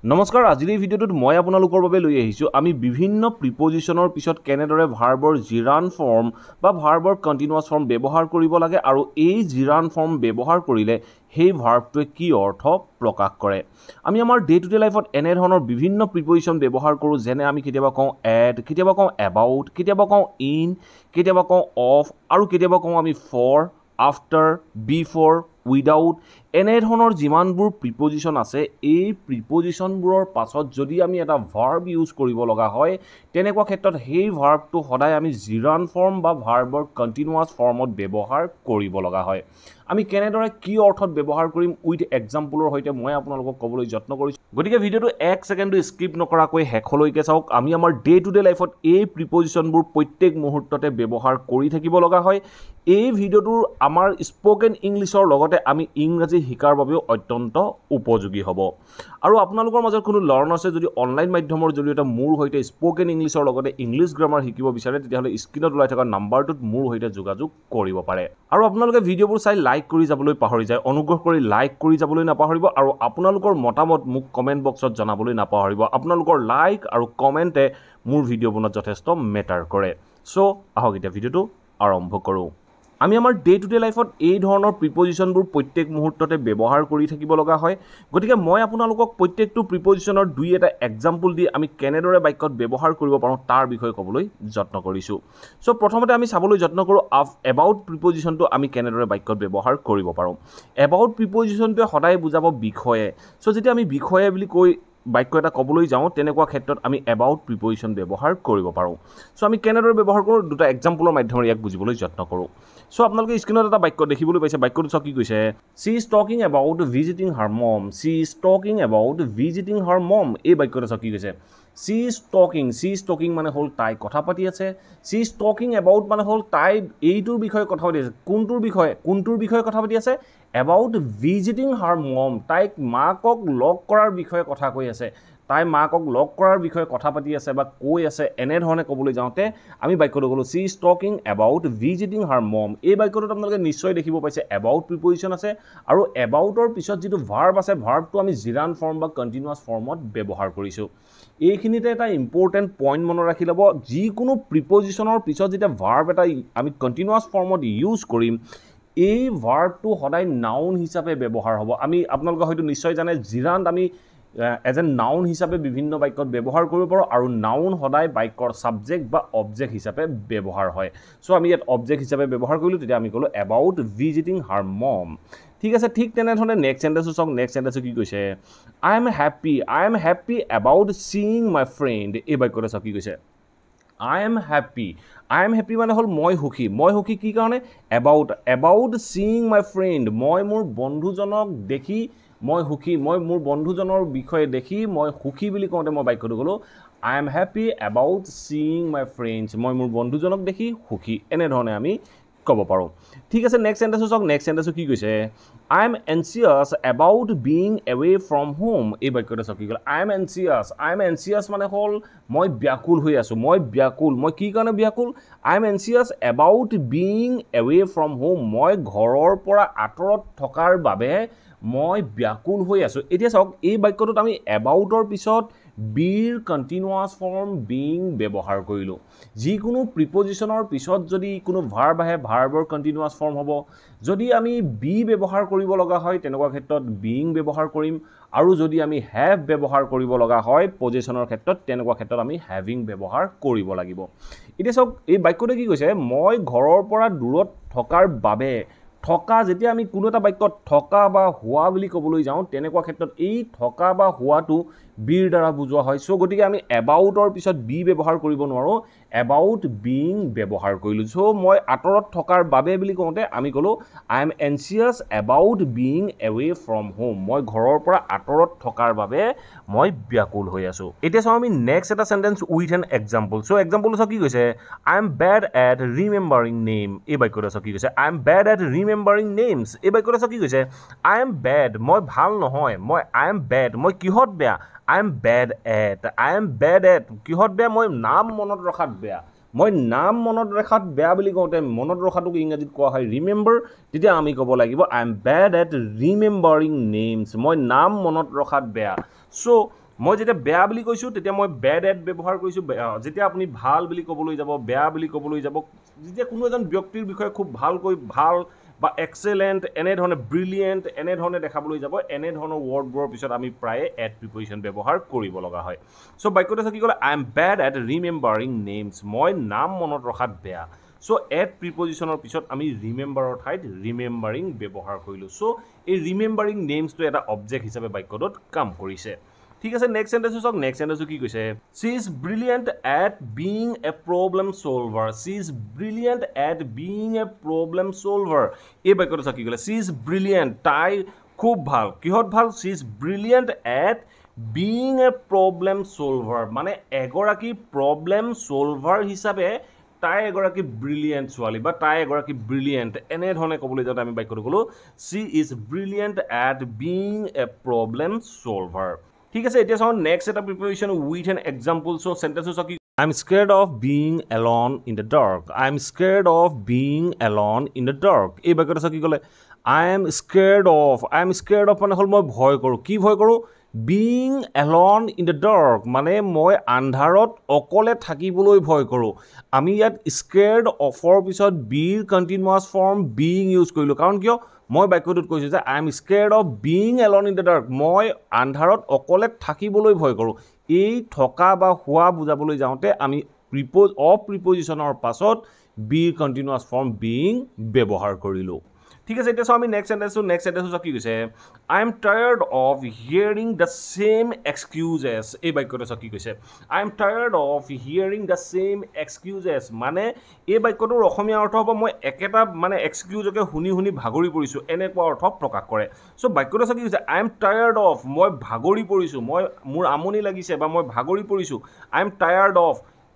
নমস্কাৰ আজিৰ এই ভিডিঅ'টোত মই আপোনালোকৰ বাবে লৈ আহিছোঁ আমি বিভিন্ন প্ৰিপজিশনৰ পিছত কেনেদৰে ভাৰ্বৰ জিৰান ফৰ্ম বা ভাৰ্বৰ কন্টিনিউয়াছ ফৰ্ম ব্যৱহাৰ কৰিব লাগে আৰু এই জিৰান ফৰ্ম ব্যৱহাৰ কৰিলে সেই ভাৰ্বটোৱে কি অৰ্থ প্ৰকাশ কৰে আমি আমাৰ ডে টু ডে লাইফত এনে ধৰণৰ বিভিন্ন প্ৰিপজিশন ব্যৱহাৰ কৰোঁ যেনে আমি কেতিয়াবা কওঁ এট কেতিয়াবা কওঁ এবাউট কেতিয়াবা কওঁ ইন কেতিয়াবা কওঁ অফ আৰু কেতিয়াবা কওঁ আমি ফৰ আফটাৰ বিফৰ উইদাউট এনে ধৰণৰ যিমানবোৰ প্ৰিপজিশন আছে এই প্ৰিপজিশনবোৰৰ পাছত যদি আমি এটা ভাৰ্ব ইউজ কৰিব লগা হয় তেনেকুৱা ক্ষেত্ৰত সেই ভাৰ্বটো সদায় আমি জিৰান ফৰ্ম বা ভাৰ্বৰ কন্টিনিউয়াছ ফৰ্মত ব্যৱহাৰ কৰিব লগা হয় আমি কেনেদৰে কি অৰ্থত ব্যৱহাৰ কৰিম উইথ এক্সাম্পলৰ সৈতে মই আপোনালোকক ক'বলৈ যত্ন কৰিছোঁ গতিকে ভিডিঅ'টো 1 সেকেন্ডো স্কিপ নকৰাকৈ শেষলৈকে চাওক আমি আমাৰ ডে টু ডে লাইফত এই প্ৰিপজিশনবোৰ প্ৰত্যেক মুহূৰ্ততে ব্যৱহাৰ কৰি থাকিব লগা হয় এই ভিডিঅ'টোৰ আমাৰ স্পোকেন ইংলিছৰ লগতে আমি ইংৰাজী শিকাৰ বাবেও অত্যন্ত উপযোগী হ'ব আৰু আপোনালোকৰ মাজত কোনো লাৰ্ণাৰ আছে যদি অনলাইন মাধ্যমৰ জৰিয়তে মোৰ সৈতে স্পোকেন ইংলিছৰ লগতে ইংলিছ গ্ৰামাৰ শিকিব বিচাৰে তেতিয়াহ'লে স্ক্ৰীনত ওলাই থকা নাম্বাৰটোত মোৰ সৈতে যোগাযোগ কৰিব পাৰে আৰু আপোনালোকে ভিডিঅ'বোৰ চাই লাইক কৰি যাবলৈ পাহৰি যায় অনুগ্ৰহ কৰি লাইক কৰি যাবলৈ নাপাহৰিব আৰু আপোনালোকৰ মতামত মোক কমেন্ট বক্সত জনাবলৈ নাপাহৰিব আপোনালোকৰ লাইক আৰু কমেন্টে মোৰ ভিডিঅ' বনোৱাত যথেষ্ট মেটাৰ কৰে সো আহক এতিয়া ভিডিঅ'টো আৰম্ভ কৰোঁ আমি আমাৰ ডে টু ডে লাইফত এই ধৰণৰ প্ৰিপজিশনবোৰ প্ৰত্যেক মুহূৰ্ততে ব্যৱহাৰ কৰি থাকিব লগা হয় গতিকে মই আপোনালোকক প্ৰত্যেকটো প্ৰিপজিশনৰ দুই এটা এক্সাম্পল দি আমি কেনেদৰে বাক্যত ব্যৱহাৰ কৰিব পাৰোঁ তাৰ বিষয়ে ক'বলৈ যত্ন কৰিছোঁ সো প্ৰথমতে আমি চাবলৈ যত্ন কৰোঁ এবাউট প্ৰিপজিশনটো আমি কেনেদৰে বাক্যত ব্যৱহাৰ কৰিব পাৰোঁ এবাউট প্ৰিপজিশনটোৱে সদায় বুজাব বিষয়ে সো যেতিয়া আমি বিষয়ে বুলি কৈ বাক্য এটা ক'বলৈ যাওঁ তেনেকুৱা ক্ষেত্ৰত আমি এবাউট প্ৰিপজিশন ব্যৱহাৰ কৰিব পাৰোঁ সো আমি কেনেদৰে ব্যৱহাৰ কৰোঁ দুটা এক্সাম্পলৰ মাধ্যমেৰে ইয়াক বুজিবলৈ যত্ন কৰোঁ সো আপোনালোকে স্ক্ৰীনত এটা বাক্য দেখিবলৈ পাইছে বাক্যটো চাওক কি কৈছে she is talking about visiting her mom she is talking about visiting her mom এই বাক্যটো চাওক কি কৈছে সি ইজ টকিং মানে হ'ল তাই কথা পাতি আছে সি ইজ টকিং এবাউট মানে হ'ল তাই এইটোৰ বিষয়ে কথা পাতি আছে কোনটোৰ বিষয়ে কথা পাতি আছে এবাউট ভিজিটিং হাৰ মম তাইক মাকক লগ কৰাৰ বিষয়ে কথা কৈ আছে তাই মাকক লগ কৰাৰ বিষয়ে কথা পাতি আছে বা কৈ আছে এনেধৰণে ক'বলৈ যাওঁতে আমি বাক্যটো ক'লোঁ she is talking about visiting her mom এই বাক্যটোত আপোনালোকে নিশ্চয় দেখিব পাইছে এবাউট প্ৰিপজিশন আছে আৰু এবাউটৰ পিছত যিটো ভাৰ্ব আছে ভাৰ্বটো আমি জিৰান ফৰ্ম বা কন্টিনিউয়াছ ফৰ্মত ব্যৱহাৰ কৰিছোঁ এইখিনিতে এটা ইম্পৰ্টেণ্ট পইণ্ট মনত ৰাখি ল'ব যিকোনো প্ৰিপজিশনৰ পিছত যেতিয়া ভাৰ্ব এটা আমি কন্টিনিউয়াছ ফৰ্মত ইউজ কৰিম এই ভাৰ্বটো সদায় নাউন হিচাপে ব্যৱহাৰ হ'ব আমি আপোনালোকে হয়তো নিশ্চয় জানে জিৰান্ট আমি এজ এ নাউন হিচাপে বিভিন্ন বাক্যত ব্যৱহাৰ কৰিব পাৰোঁ আৰু নাউন সদায় বাক্যৰ ছাবজেক্ট বা অবজেক্ট হিচাপে ব্যৱহাৰ হয় সো আমি ইয়াত অবজেক্ট হিচাপে ব্যৱহাৰ কৰিলোঁ তেতিয়া আমি ক'লোঁ এবাউট ভিজিটিং হাৰ মম ঠিক আছে ঠিক তেনেধৰণে নেক্সট চেণ্টেন্সটো চাওক নেক্সট চেণ্টেন্সটো কি কৈছে I am happy about seeing my friend এই বাক্যটো চাওক কি কৈছে আই এম হেপ্পী মানে হ'ল মই সুখী কি কাৰণে এবাউট ছিইং মাই ফ্ৰেণ্ড মই মোৰ বন্ধুজনক দেখি মই সুখী মই মোৰ বন্ধুজনৰ বিষয়ে দেখি মই সুখী বুলি কওঁতে মই বাক্যটো ক'লোঁ I am happy about seeing my friends মই মোৰ বন্ধুজনক দেখি সুখী এনেধৰণে আমি ক'ব পাৰোঁ ঠিক আছে নেক্সট চেণ্টেন্সটো চাওক নেক্সট চেণ্টেন্সটো কি কৈছে I am anxious about being away from home এই বাক্যটো চাওক কি ক'লে আই এম এনচিয়াছ মানে হ'ল মই ব্যাকুল হৈ আছোঁ মই কি কাৰণে ব্যাকুল I am anxious about being away from home মই ঘৰৰ পৰা আঁতৰত থকাৰ বাবে মই ব্যাকুল হৈ আছোঁ এতিয়া চাওক এই বাক্যটোত আমি এবাউটৰ পিছত বিৰ কন্টিনিউয়াছ ফৰ্ম বিং ব্যৱহাৰ কৰিলোঁ যিকোনো প্ৰিপজিশনৰ পিছত যদি কোনো ভাৰ্ব আহে ভাৰ্বৰ কন্টিনিউয়াছ ফৰ্ম হ'ব যদি আমি বি ব্যৱহাৰ কৰিব লগা হয় তেনেকুৱা ক্ষেত্ৰত বিং ব্যৱহাৰ কৰিম আৰু যদি আমি হেভ ব্যৱহাৰ কৰিব লগা হয় পজিশনৰ ক্ষেত্ৰত তেনেকুৱা ক্ষেত্ৰত আমি হেভিং ব্যৱহাৰ কৰিব লাগিব এতিয়া চাওক এই বাক্যটোৱে কি কৈছে মই ঘৰৰ পৰা দূৰত থকাৰ বাবে থকা যেতিয়া আমি কোনো এটা বাক্যত থকা বা হোৱা বুলি ক'বলৈ যাওঁ তেনেকুৱা ক্ষেত্ৰত এই থকা বা হোৱাটো বিৰ দ্বাৰা বুজোৱা হয় সো গতিকে আমি এবাউটৰ পিছত বি ব্যৱহাৰ কৰিব নোৱাৰোঁ এবাউট বিং ব্যৱহাৰ কৰিলোঁ সো মই আঁতৰত থকাৰ বাবে বুলি কওঁতে আমি ক'লোঁ I am anxious about being away from home মই ঘৰৰ পৰা আঁতৰত থকাৰ বাবে মই ব্যাকুল হৈ আছোঁ এতিয়া চাওঁ আমি নেক্সট এটা sentence with an example so এক্সাম্পলটো চাওক কি কৈছে I am bad at remembering name এই বাক্যটো চাওক কি কৈছে I am bad at remembering names এই বাক্যটো চাওক কি কৈছে আই এম বেড মই ভাল নহয় আই এম বেড মই কিহত বেয়া আই এম বেড এট কিহত বেয়া মই নাম মনত ৰখাত বেয়া মই নাম মনত ৰখাত বেয়া বুলি কওঁতে মনত ৰখাটোক ইংৰাজীত কোৱা হয় ৰিমেম্বাৰ তেতিয়া আমি ক'ব লাগিব I am bad at remembering names মই নাম মনত ৰখাত বেয়া সো মই যেতিয়া বেয়া বুলি কৈছোঁ তেতিয়া মই বেড এট ব্যৱহাৰ কৰিছোঁ যেতিয়া আপুনি ভাল বুলি ক'বলৈ যাব বেয়া বুলি ক'বলৈ যাব যেতিয়া কোনো এজন ব্যক্তিৰ বিষয়ে খুব ভালকৈ ভাল বা এক্সেলেণ্ট এনেধৰণে ব্ৰিলিয়েণ্ট এনেধৰণে দেখাবলৈ যাব এনেধৰণৰ ৱৰ্ডবোৰৰ পিছত আমি প্ৰায়ে এট প্ৰিপজিশ্যন ব্যৱহাৰ কৰিব লগা হয় চ' বাক্যটো আছে কি ক'লে আই am bad at remembering names মই নাম মনত ৰখাত বেয়া চ' এট প্ৰিপজিশ্যনৰ পিছত আমি ৰিমেম্বাৰৰ ঠাইত ৰিমেম্বাৰিং ব্যৱহাৰ কৰিলোঁ চ' এই ৰিমেম্বাৰিং নেমছটো এটা অবজেক্ট হিচাপে বাক্যটোত কাম কৰিছে ঠিক আছে নেক্সট সেন্টেন্সটো চাওক নেক্সট সেন্টেন্সটো কি কৈছে she is brilliant at being a problem solver she is brilliant at being a problem solver এই বাক্যটো চাওক কি ক'লে সি ইজ ব্ৰিলিয়েণ্ট তাই খুব ভাল কিহত ভাল she is brilliant at being a problem solver মানে এগৰাকী প্ৰব্লেম ছলভাৰ হিচাপে তাই এগৰাকী ব্ৰিলিয়েণ্ট ছোৱালী বা তাই এগৰাকী ব্ৰিলিয়েণ্ট এনেধৰণে ক'বলৈ যাওঁতে আমি বাক্যটো ক'লোঁ she is brilliant at being a problem solver ঠিক আছে এতিয়া চাওঁ নেক্সট এটা preposition with an example so' চেণ্টেন্সটো চাওক I am scared of being alone in the dark I am scared of being alone in the dark এই বাক্যটো চাওক কি ক'লে আই এম স্কেয়াৰ্ড অফ মানে হ'ল মই ভয় কৰোঁ কি ভয় কৰোঁ being alone in the dark মানে মই আন্ধাৰত অকলে থাকিবলৈ ভয় কৰোঁ আমি ইয়াত স্কেয়াৰ্ড অফৰ পিছত বিৰ কণ্টিনিউৱাছ ফৰ্ম বিং ইউজ কৰিলোঁ কাৰণ কিয় মই বাক্যটোত কৈছোঁ যে আই am scared of being alone in the dark মই আন্ধাৰত অকলে থাকিবলৈ ভয় কৰোঁ এই থকা বা হোৱা বুজাবলৈ যাওঁতে আমি প্ৰিপজিশ্যনৰ পাছত বিৰ কণ্টিনিউৱাছ ফৰ্ম বিং ব্যৱহাৰ কৰিলোঁ ঠিক আছে এতিয়া চাওঁ আমি নেক্সট সেন্টেন্সটো কি কৈছে I am tired of hearing the same excuses এই বাক্যটো চাওক কি কৈছে I am tired of hearing the same excuses মানে এই বাক্যটোৰ অসমীয়া অৰ্থ হ'ব মই একেটা মানে এক্সকিউজকে শুনি শুনি ভাগৰি পৰিছোঁ এনেকুৱা অৰ্থ প্ৰকাশ কৰে চ' বাক্যটো চাওক কি কৈছে আই এম টায়াৰ্ড অফ মই ভাগৰি পৰিছোঁ মোৰ আমনি লাগিছে বা মই ভাগৰি পৰিছোঁ আই এম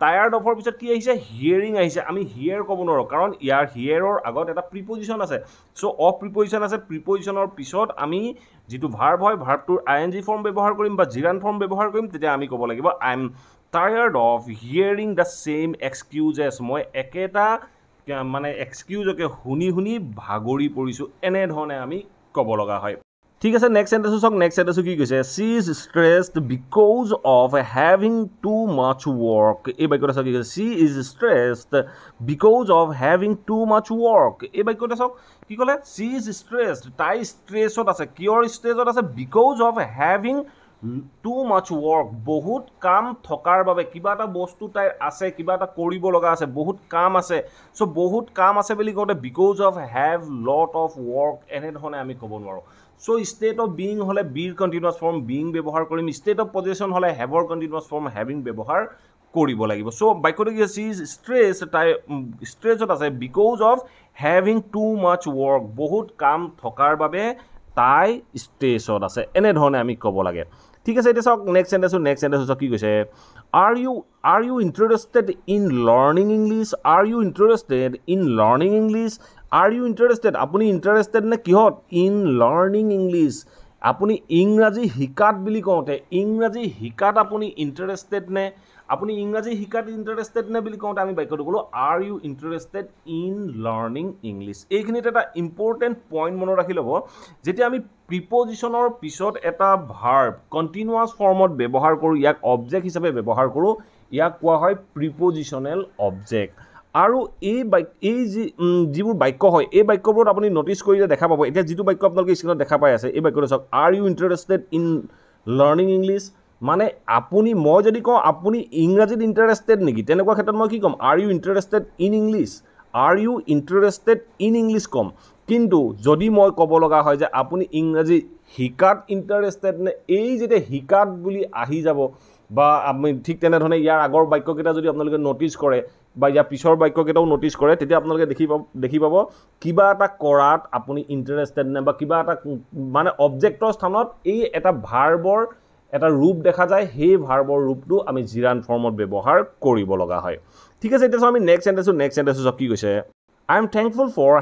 টায়াৰ্ড অফৰ পিছত কি আহিছে হিয়াৰিং আহিছে আমি হিয়াৰ ক'ব নোৱাৰোঁ কাৰণ ইয়াৰ হিয়াৰৰ আগত এটা প্ৰিপজিশ্যন আছে চ' অফ প্ৰিপজিশ্যন আছে প্ৰিপজিশ্যনৰ পিছত আমি যিটো ভাৰ্ব হয় ভাৰ্বটোৰ ING ফৰ্ম ব্যৱহাৰ কৰিম বা জিৰান ফৰ্ম ব্যৱহাৰ কৰিম তেতিয়া আমি ক'ব লাগিব I am tired of hearing the same excuses মই একেটা মানে এক্সকিউজকে শুনি শুনি ভাগৰি পৰিছোঁ এনেধৰণে আমি ক'ব লগা হয় ঠিক আছে নেক্সট সেন্টেন্সটো কি কৈছে she is stressed because of having too much work এই বাক্যটো চাওক কি কৈছে she is stressed because of having too much work এই বাক্যটো চাওক কি ক'লে সি ইজ ষ্ট্ৰেছড তাই ষ্ট্ৰেছত আছে কিয়ৰ ষ্ট্ৰেছত আছে because of having too much work বহুত কাম থকাৰ বাবে কিবা এটা বস্তু তাইৰ আছে কিবা এটা কৰিব লগা আছে বহুত কাম আছে চ' বহুত কাম আছে বুলি কওঁতে because of have lot of work এনেধৰণে আমি ক'ব নোৱাৰোঁ চ' ষ্টেট অফ বিং হ'লে বিৰ কণ্টিনিউৱাছ ফৰ্ম বিং ব্যৱহাৰ কৰিম ষ্টেট অফ পজিশ্যন হ'লে হেভৰ কণ্টিনিউৱাছ ফৰ্ম হেভিং ব্যৱহাৰ কৰিব লাগিব চ' বাক্যটো কি আছে ষ্ট্ৰেছ তাই ষ্ট্ৰেছত আছে because of having too much work বহুত কাম থকাৰ বাবে তাই ষ্ট্ৰেছত আছে এনেধৰণে আমি ক'ব লাগে ঠিক আছে এতিয়া চাওক নেক্সট সেন্টেন্সটো চাওক কি কৈছে are you interested in learning English আপুনি ইণ্টাৰেষ্টেড নে কিহত ইন লাৰ্ণিং ইংলিছ আপুনি ইংৰাজী শিকাত বুলি কওঁতে ইংৰাজী শিকাত আপুনি ইণ্টাৰেষ্টেড নে বুলি কওঁতে আমি বাক্যটো ক'লোঁ are you interested in learning English এইখিনিত এটা ইম্পৰ্টেণ্ট পইণ্ট মনত ৰাখি ল'ব যেতিয়া আমি প্ৰিপজিশ্যনৰ পিছত এটা ভাৰ্ব কণ্টিনিউৱাছ ফৰ্মত ব্যৱহাৰ কৰোঁ ইয়াক অবজেক্ট হিচাপে ব্যৱহাৰ কৰোঁ ইয়াক কোৱা হয় প্ৰিপজিশ্যনেল অবজেক্ট আৰু এই যিবোৰ বাক্য হয় এই বাক্যবোৰত আপুনি নটিচ কৰিলে দেখা পাব এতিয়া যিটো বাক্য আপোনালোকে স্ক্ৰীণত দেখা পাই আছে এই বাক্যটো চাওক are you interested in learning English মানে মই যদি কওঁ আপুনি ইংৰাজীত ইণ্টাৰেষ্টেড নেকি তেনেকুৱা ক্ষেত্ৰত মই কি ক'ম are you interested in English ক'ম কিন্তু যদি মই ক'ব লগা হয় যে আপুনি ইংৰাজী শিকাত ইণ্টাৰেষ্টেড নে এই যেতিয়া শিকাত বুলি আহি যাব বা আপুনি ঠিক তেনেধৰণে ইয়াৰ আগৰ বাক্যকেইটা যদি আপোনালোকে নটিচ কৰে বা ইয়াৰ পিছৰ বাক্যকেইটাও নটিচ কৰে তেতিয়া আপোনালোকে দেখি পাব কিবা এটা কৰাত আপুনি ইণ্টাৰেষ্টেড নে বা কিবা এটা মানে অবজেক্টৰ স্থানত এই এটা ভাৰ্বৰ এটা ৰূপ দেখা যায় সেই ভাৰ্বৰ ৰূপটো আমি জিৰান ফৰ্মত ব্যৱহাৰ কৰিব লগা হয় ঠিক আছে এতিয়া আমি নেক্সট সেন্টেন্সটো কি কৈছে I am thankful for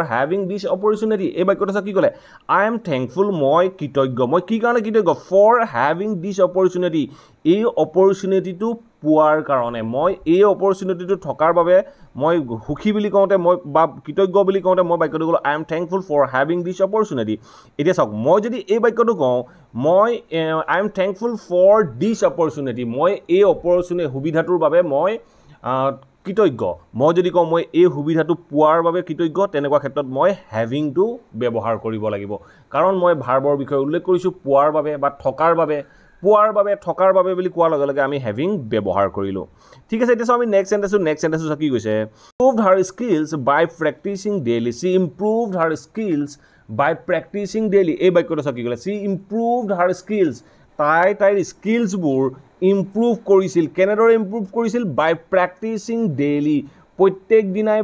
having this opportunity. এই বাক্যটো চাওক কি ক'লে I am thankful মই কৃতজ্ঞ মই কি কাৰণে কৃতজ্ঞ for having this opportunity এই অপৰচুনিটিটো পোৱাৰ কাৰণে মই এই অপৰচুনিটিটো থকাৰ বাবে মই সুখী বুলি কওঁতে মই বা কৃতজ্ঞ বুলি কওঁতে মই বাক্যটো ক'লো I am thankful for having this opportunity এতিয়া চাওক মই যদি এই বাক্যটো কওঁ মই I am thankful for this opportunity মই এই সুবিধাটোৰ বাবে মই কৃতজ্ঞ মই যদি কওঁ মই এই সুবিধাটো পোৱাৰ বাবে কৃতজ্ঞ তেনেকুৱা ক্ষেত্ৰত মই হেভিংটো ব্যৱহাৰ কৰিব লাগিব কাৰণ মই ভাৰ্বৰ বিষয়ে উল্লেখ কৰিছোঁ পোৱাৰ বাবে বা থকাৰ বাবে বুলি কোৱাৰ লগে লগে আমি হেভিং ব্যৱহাৰ কৰিলোঁ ঠিক আছে এতিয়া আমি নেক্সট সেন্টেন্সটো কি কৈছে ইম্প্ৰুভড হাৰ স্কিলছ বাই প্ৰেক্টিচিং ডেইলি সি ইম্প্ৰুভড হাৰ স্কিলছ বাই প্ৰেক্টিচিং ডেইলি এই বাক্যটো কি ক'লে সি ইম্প্ৰুভড হাৰ স্কিলছ তাইৰ স্কিলছবোৰ ইম্প্ৰুভ কৰিছিল কেনেদৰে ইম্প্ৰুভ কৰিছিল বাই প্ৰেক্টিচিং ডেইলি প্ৰত্যেক দিনাই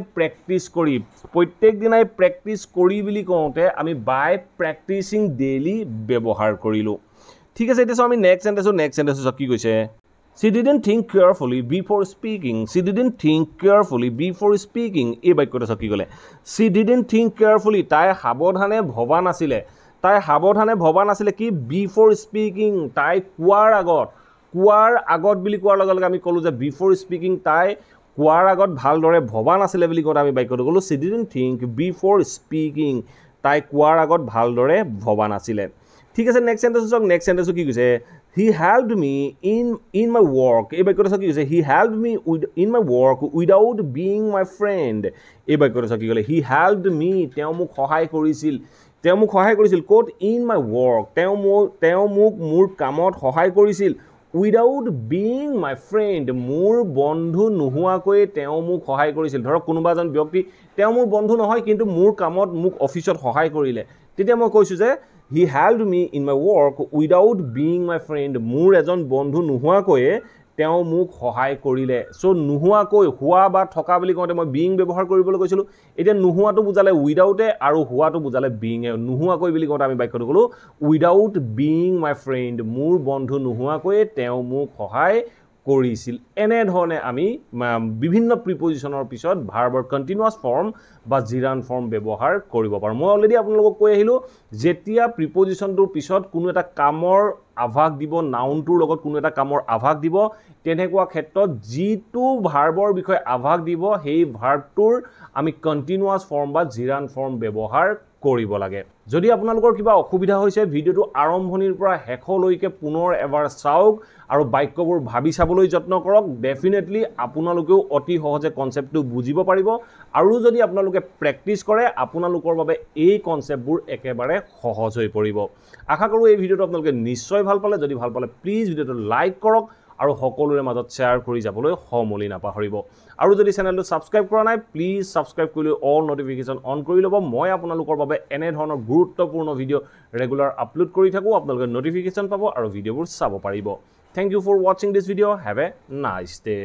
প্ৰেক্টিছ কৰি বুলি কওঁতে আমি বাই প্ৰেক্টিচিং ডেইলি ব্যৱহাৰ কৰিলোঁ ঠিক আছে এতিয়া আমি নেক্সট সেন্টেন্সটো কি কৈছে She didn't think carefully before speaking. এই বাক্যটো কি ক'লে She didn't think carefully তাই সাৱধানে ভবা নাছিলে কি before speaking তাই কোৱাৰ আগত বুলি কোৱাৰ লগে লগে আমি ক'লো যে before speaking তাই কোৱাৰ আগত ভালদৰে ভবা নাছিলে বুলি কওঁতে আমি বাক্যটো ক'লো She didn't think before speaking তাই কোৱাৰ আগত ভালদৰে ভবা নাছিলে ঠিক আছে নেক্সট সেন্টেন্সটো কি কৈছে He helped me in my work এই বাক্যটো কি কৈছে He helped me in my work without being my friend এই বাক্যটো কি ক'লে He helped me তেওঁ মোক সহায় কৰিছিল ক'ত in my work তেওঁ মোক মোৰ কামত সহায় কৰিছিল without being my friend মোৰ বন্ধু নোহোৱাকৈ তেওঁ মোক সহায় কৰিছিল ধৰক কোনোবা এজন ব্যক্তি তেওঁ মোৰ বন্ধু নহয় কিন্তু মোৰ কামত মোক অফিচত সহায় কৰিলে তেতিয়া মই কৈছোঁ যে He helped me in my work without being my friend মোৰ এজন বন্ধু নোহোৱাকৈ তেওঁ মোক সহায় কৰিলে সো নোহোৱাকৈ হোৱা বা থকা বুলি কওঁতে মই being ব্যৱহাৰ কৰিবলৈ কৈছিলোঁ এতিয়া নোহোৱাটো বুজালে without আৰু হোৱাটো বুজালে being নোহোৱাকৈ বুলি কওঁতে আমি বাক্যটো ক'লো without being my friend মোৰ বন্ধু নোহোৱাকৈ তেওঁ মোক সহায় কৰিছিল এনে ধৰণে আমি বিভিন্ন প্ৰিপজিশনৰ পিছত ভাৰ্বৰ কন্টিনিউয়াস ফৰ্ম বা জিৰান ফৰ্ম ব্যৱহাৰ কৰিব পাৰোঁ মই অলৰেডি আপোনালোকক কৈ আহিলো যেতিয়া প্ৰিপজিশনটোৰ পিছত কোনো এটা কামৰ আভাস দিব নাউনটোৰ লগত কোনো এটা কামৰ আভাস দিব তেনেকুৱা ক্ষেত্ৰত যিটো ভাৰ্বৰ বিষয়ে আভাস দিব সেই ভাৰ্বটোৰ আমি কন্টিনিউয়াস ফৰ্ম বা জিৰান ফৰ্ম ব্যৱহাৰ কৰিব লাগে যদি আপোনালোকৰ কিবা অসুবিধা হৈছে ভিডিওটো আৰম্ভণিৰ পৰা শেষলৈকে পুনৰ এবাৰ চাওক আৰু বাক্যবোৰ ভাবি চাবলৈ যত্ন কৰক ডেফিনেটলি আপোনালোকেও অতি সহজে কনসেপ্টটো বুজিব পাৰিব আৰু যদি আপোনালোকে প্ৰেক্টিছ কৰে আপোনালোকৰ বাবে এই কনসেপ্টবোৰ একেবাৰে সহজ হৈ পৰিব আশা কৰোঁ এই ভিডিওটো আপোনালোকে নিশ্চয় ভাল পালে যদি ভাল পালে প্লিজ ভিডিওটো লাইক কৰক আৰু সকলোৰে মাজত শেয়াৰ কৰি যাবলৈ সমলি নাপাহৰিব আৰু যদি চেনেলটো সাবস্ক্ৰাইব কৰা নাই প্লিজ সাবস্ক্ৰাইব কৰি অল নোটিফিকেশন অন কৰি ল'ব মই আপোনালোকৰ বাবে এনে ধৰণৰ গুৰুত্বপূৰ্ণ ভিডিও ৰেগুলাৰ আপলোড কৰি থাকো আপোনালোকে নোটিফিকেশন পাব আৰু ভিডিওবোৰ চাব পাৰিব thank you for watching this video have a nice day